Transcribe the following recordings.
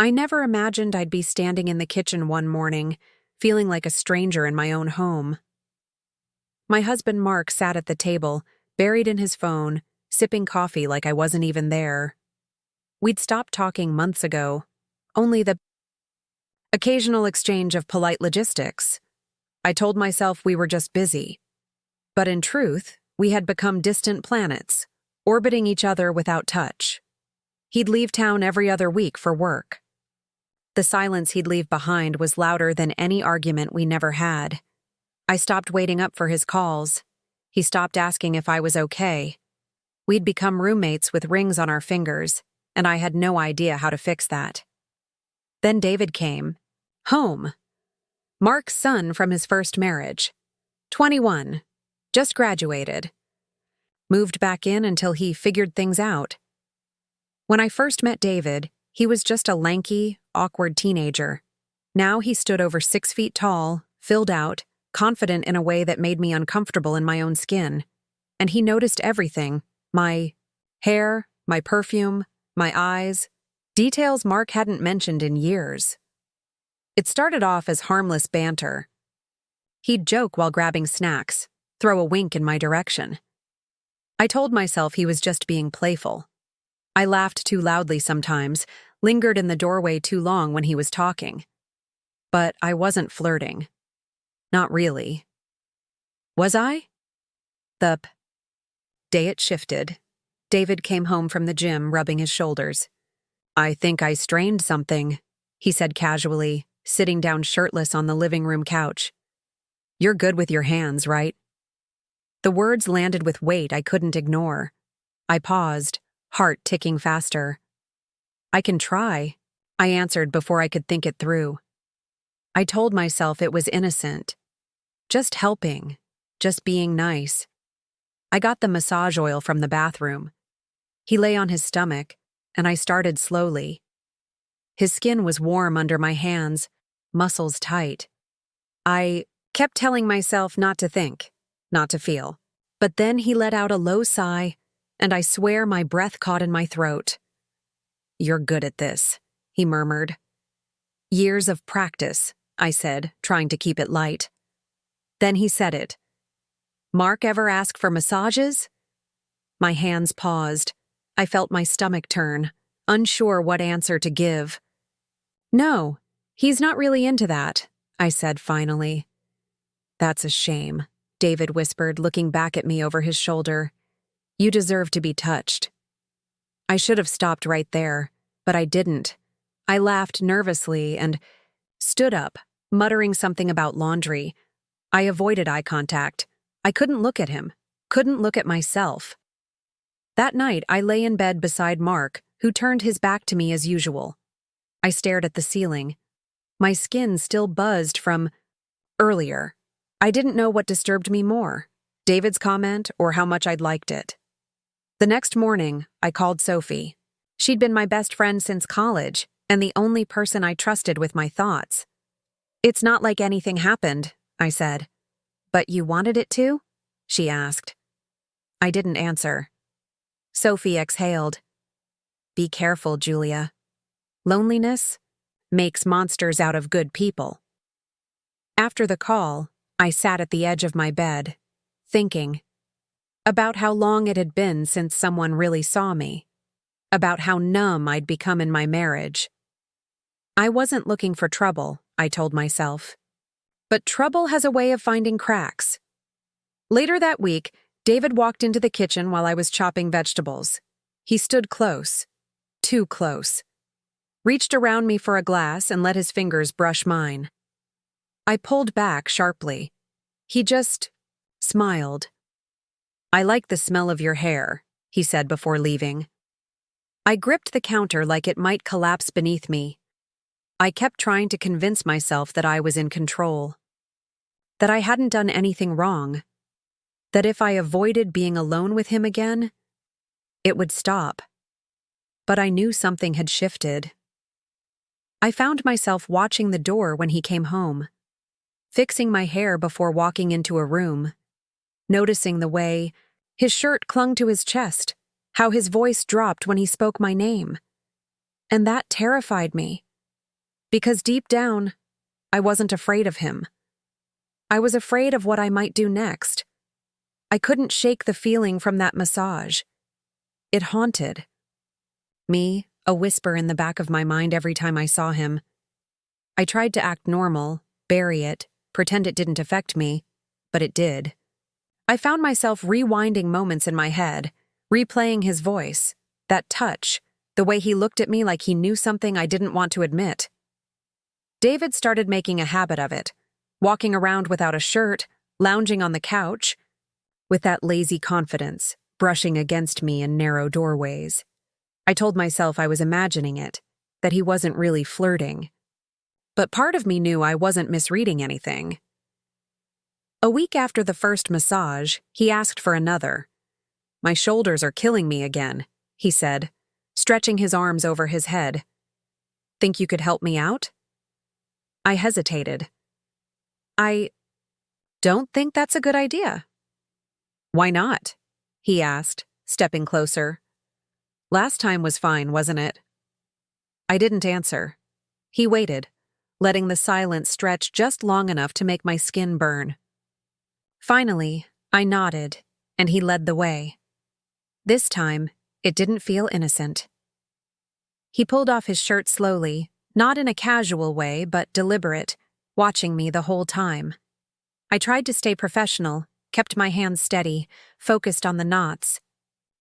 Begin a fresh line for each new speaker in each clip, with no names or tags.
I never imagined I'd be standing in the kitchen one morning, feeling like a stranger in my own home. My husband Mark sat at the table, buried in his phone, sipping coffee like I wasn't even there. We'd stopped talking months ago, only the occasional exchange of polite logistics. I told myself we were just busy. But in truth, we had become distant planets, orbiting each other without touch. He'd leave town every other week for work. The silence he'd leave behind was louder than any argument we never had. I stopped waiting up for his calls. He stopped asking if I was okay. We'd become roommates with rings on our fingers, and I had no idea how to fix that. Then David came. Home. Mark's son from his first marriage. 21. Just graduated. Moved back in until he figured things out. When I first met David, he was just a lanky, awkward teenager. Now he stood over 6 feet tall, filled out, confident in a way that made me uncomfortable in my own skin. And he noticed everything: my hair, my perfume, my eyes, details Mark hadn't mentioned in years. It started off as harmless banter. He'd joke while grabbing snacks, throw a wink in my direction. I told myself he was just being playful. I laughed too loudly sometimes, lingered in the doorway too long when he was talking. But I wasn't flirting. Not really. Was I? The day it shifted. David came home from the gym, rubbing his shoulders. I think I strained something, he said casually, sitting down shirtless on the living room couch. You're good with your hands, right? The words landed with weight I couldn't ignore. I paused, heart ticking faster. I can try, I answered before I could think it through. I told myself it was innocent. Just helping, just being nice. I got the massage oil from the bathroom. He lay on his stomach, and I started slowly. His skin was warm under my hands, muscles tight. I kept telling myself not to think, not to feel. But then he let out a low sigh, and I swear my breath caught in my throat. You're good at this, he murmured. Years of practice, I said, trying to keep it light. Then he said it. Mark ever ask for massages? My hands paused. I felt my stomach turn, unsure what answer to give. No, he's not really into that, I said finally. That's a shame, David whispered, looking back at me over his shoulder. You deserve to be touched. I should have stopped right there, but I didn't. I laughed nervously and stood up, muttering something about laundry. I avoided eye contact. I couldn't look at him, couldn't look at myself. That night, I lay in bed beside Mark, who turned his back to me as usual. I stared at the ceiling. My skin still buzzed from earlier. I didn't know what disturbed me more, David's comment or how much I'd liked it. The next morning, I called Sophie. She'd been my best friend since college, and the only person I trusted with my thoughts. It's not like anything happened, I said. But you wanted it to? She asked. I didn't answer. Sophie exhaled. Be careful, Julia. Loneliness makes monsters out of good people. After the call, I sat at the edge of my bed, thinking about how long it had been since someone really saw me, about how numb I'd become in my marriage. I wasn't looking for trouble, I told myself. But trouble has a way of finding cracks. Later that week, David walked into the kitchen while I was chopping vegetables. He stood close, too close, reached around me for a glass and let his fingers brush mine. I pulled back sharply. He just smiled. I like the smell of your hair, he said before leaving. I gripped the counter like it might collapse beneath me. I kept trying to convince myself that I was in control, that I hadn't done anything wrong, that if I avoided being alone with him again, it would stop. But I knew something had shifted. I found myself watching the door when he came home, fixing my hair before walking into a room, noticing the way his shirt clung to his chest, how his voice dropped when he spoke my name. And that terrified me. Because deep down, I wasn't afraid of him. I was afraid of what I might do next. I couldn't shake the feeling from that massage. It haunted me, a whisper in the back of my mind every time I saw him. I tried to act normal, bury it, pretend it didn't affect me, but it did. I found myself rewinding moments in my head, replaying his voice, that touch, the way he looked at me like he knew something I didn't want to admit. David started making a habit of it, walking around without a shirt, lounging on the couch, with that lazy confidence, brushing against me in narrow doorways. I told myself I was imagining it, that he wasn't really flirting. But part of me knew I wasn't misreading anything. A week after the first massage, he asked for another. "My shoulders are killing me again," he said, stretching his arms over his head. "Think you could help me out?" I hesitated. "I don't think that's a good idea." "Why not?" he asked, stepping closer. "Last time was fine, wasn't it?" I didn't answer. He waited, letting the silence stretch just long enough to make my skin burn. Finally, I nodded, and he led the way. This time, it didn't feel innocent. He pulled off his shirt slowly, not in a casual way, but deliberate, watching me the whole time. I tried to stay professional, kept my hands steady, focused on the knots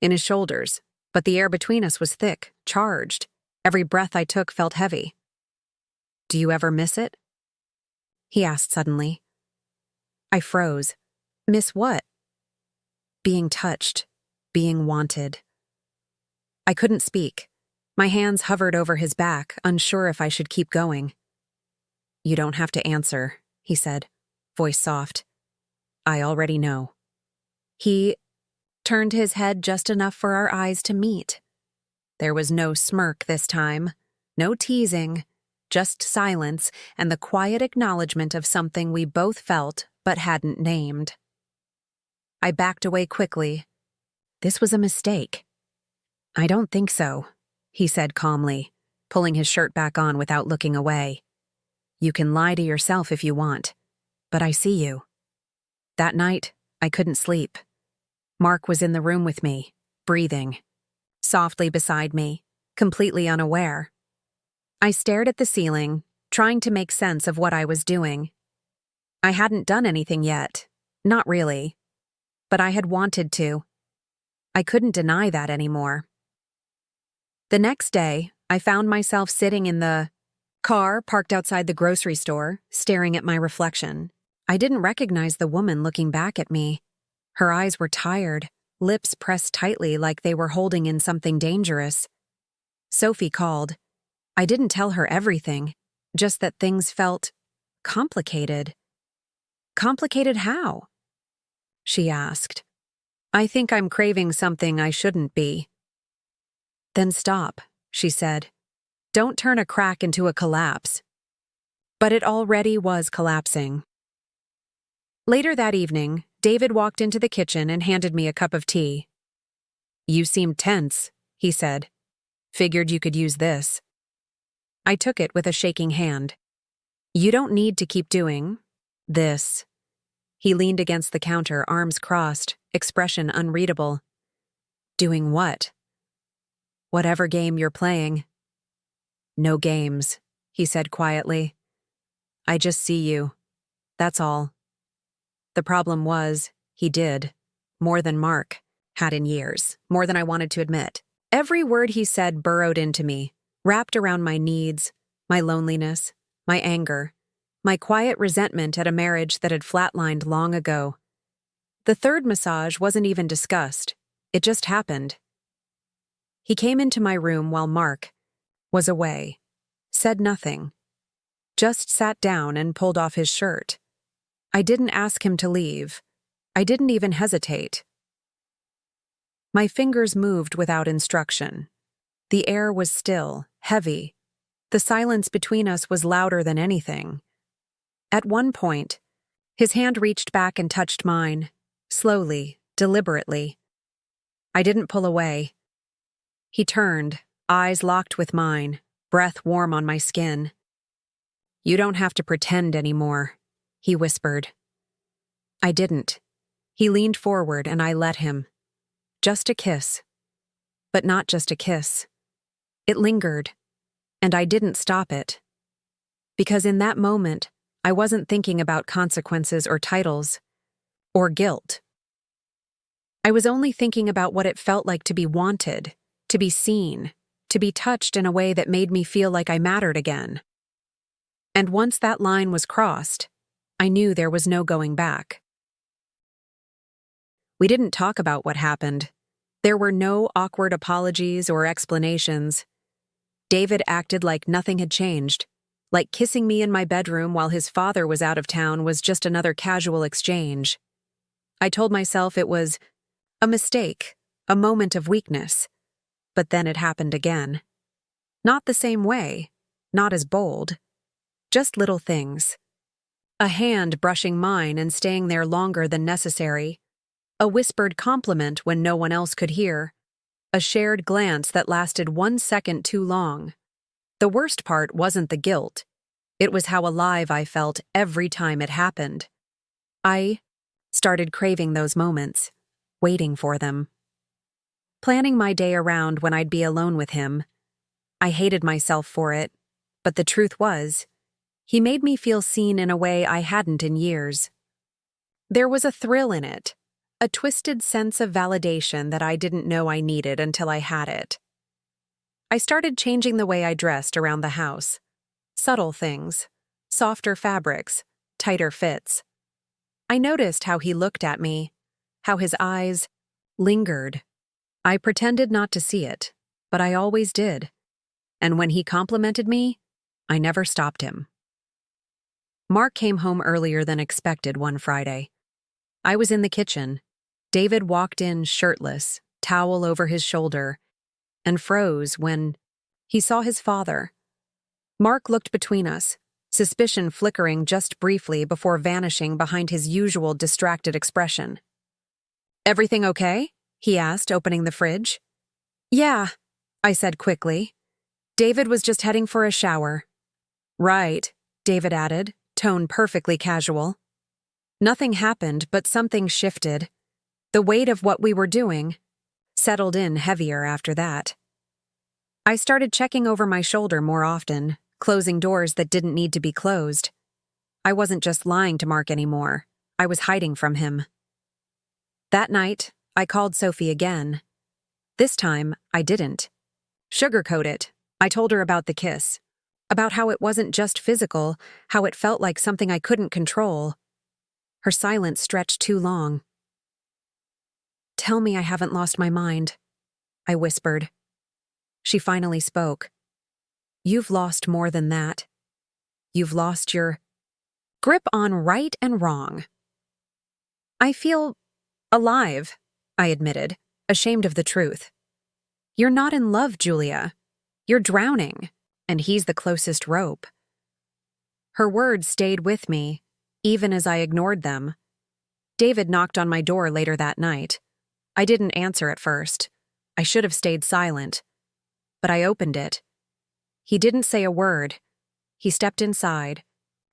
in his shoulders, but the air between us was thick, charged. Every breath I took felt heavy. "Do you ever miss it?" he asked suddenly. I froze. Miss what? Being touched, being wanted. I couldn't speak. My hands hovered over his back, unsure if I should keep going. "You don't have to answer," he said, voice soft. "I already know." He turned his head just enough for our eyes to meet. There was no smirk this time, no teasing, just silence and the quiet acknowledgement of something we both felt but hadn't named. I backed away quickly. This was a mistake. "I don't think so," he said calmly, pulling his shirt back on without looking away. "You can lie to yourself if you want, but I see you." That night, I couldn't sleep. Mark was in the room with me, breathing, softly beside me, completely unaware. I stared at the ceiling, trying to make sense of what I was doing. I hadn't done anything yet, not really, but I had wanted to. I couldn't deny that anymore. The next day, I found myself sitting in the car parked outside the grocery store, staring at my reflection. I didn't recognize the woman looking back at me. Her eyes were tired, lips pressed tightly like they were holding in something dangerous. Sophie called. I didn't tell her everything, just that things felt complicated. "Complicated how?" she asked. "I think I'm craving something I shouldn't be." "Then stop," she said. "Don't turn a crack into a collapse." But it already was collapsing. Later that evening, David walked into the kitchen and handed me a cup of tea. "You seemed tense," he said. "Figured you could use this." I took it with a shaking hand. "You don't need to keep doing this." He leaned against the counter, arms crossed, expression unreadable. "Doing what?" "Whatever game you're playing." "No games," he said quietly. "I just see you. That's all." The problem was, he did. More than Mark had in years, more than I wanted to admit. Every word he said burrowed into me, wrapped around my needs, my loneliness, my anger, my quiet resentment at a marriage that had flatlined long ago. The third massage wasn't even discussed. It just happened. He came into my room while Mark was away, said nothing, just sat down and pulled off his shirt. I didn't ask him to leave. I didn't even hesitate. My fingers moved without instruction. The air was still, heavy. The silence between us was louder than anything. At one point, his hand reached back and touched mine, slowly, deliberately. I didn't pull away. He turned, eyes locked with mine, breath warm on my skin. "You don't have to pretend anymore," he whispered. I didn't. He leaned forward and I let him. Just a kiss. But not just a kiss. It lingered, and I didn't stop it. Because in that moment, I wasn't thinking about consequences or titles, or guilt. I was only thinking about what it felt like to be wanted, to be seen, to be touched in a way that made me feel like I mattered again. And once that line was crossed, I knew there was no going back. We didn't talk about what happened. There were no awkward apologies or explanations. David acted like nothing had changed, like kissing me in my bedroom while his father was out of town was just another casual exchange. I told myself it was a mistake, a moment of weakness. But then it happened again. Not the same way, not as bold. Just little things. A hand brushing mine and staying there longer than necessary. A whispered compliment when no one else could hear. A shared glance that lasted 1 second too long. The worst part wasn't the guilt. It was how alive I felt every time it happened. I started craving those moments, waiting for them. Planning my day around when I'd be alone with him. I hated myself for it, but the truth was, he made me feel seen in a way I hadn't in years. There was a thrill in it, a twisted sense of validation that I didn't know I needed until I had it. I started changing the way I dressed around the house. Subtle things, softer fabrics, tighter fits. I noticed how he looked at me, how his eyes lingered. I pretended not to see it, but I always did. And when he complimented me, I never stopped him. Mark came home earlier than expected one Friday. I was in the kitchen. David walked in shirtless, towel over his shoulder, and froze when he saw his father. Mark looked between us, suspicion flickering just briefly before vanishing behind his usual distracted expression. "Everything okay?" he asked, opening the fridge. "Yeah," I said quickly. "David was just heading for a shower." "Right," David added, tone perfectly casual. Nothing happened, but something shifted. The weight of what we were doing settled in heavier after that. I started checking over my shoulder more often, closing doors that didn't need to be closed. I wasn't just lying to Mark anymore. I was hiding from him. That night, I called Sophie again. This time, I didn't sugarcoat it. I told her about the kiss, about how it wasn't just physical, how it felt like something I couldn't control. Her silence stretched too long. "Tell me I haven't lost my mind," I whispered. She finally spoke. "You've lost more than that. You've lost your grip on right and wrong." "I feel alive," I admitted, ashamed of the truth. "You're not in love, Julia. You're drowning, and he's the closest rope." Her words stayed with me, even as I ignored them. David knocked on my door later that night. I didn't answer at first. I should have stayed silent. But I opened it. He didn't say a word. He stepped inside,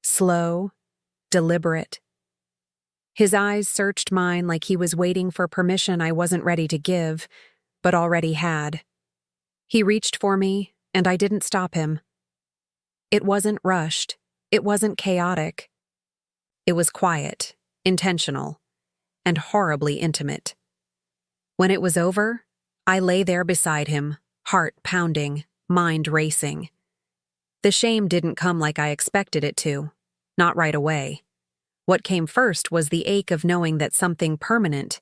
slow, deliberate. His eyes searched mine like he was waiting for permission I wasn't ready to give, but already had. He reached for me, and I didn't stop him. It wasn't rushed. It wasn't chaotic. It was quiet, intentional, and horribly intimate. When it was over, I lay there beside him, heart pounding, mind racing. The shame didn't come like I expected it to, not right away. What came first was the ache of knowing that something permanent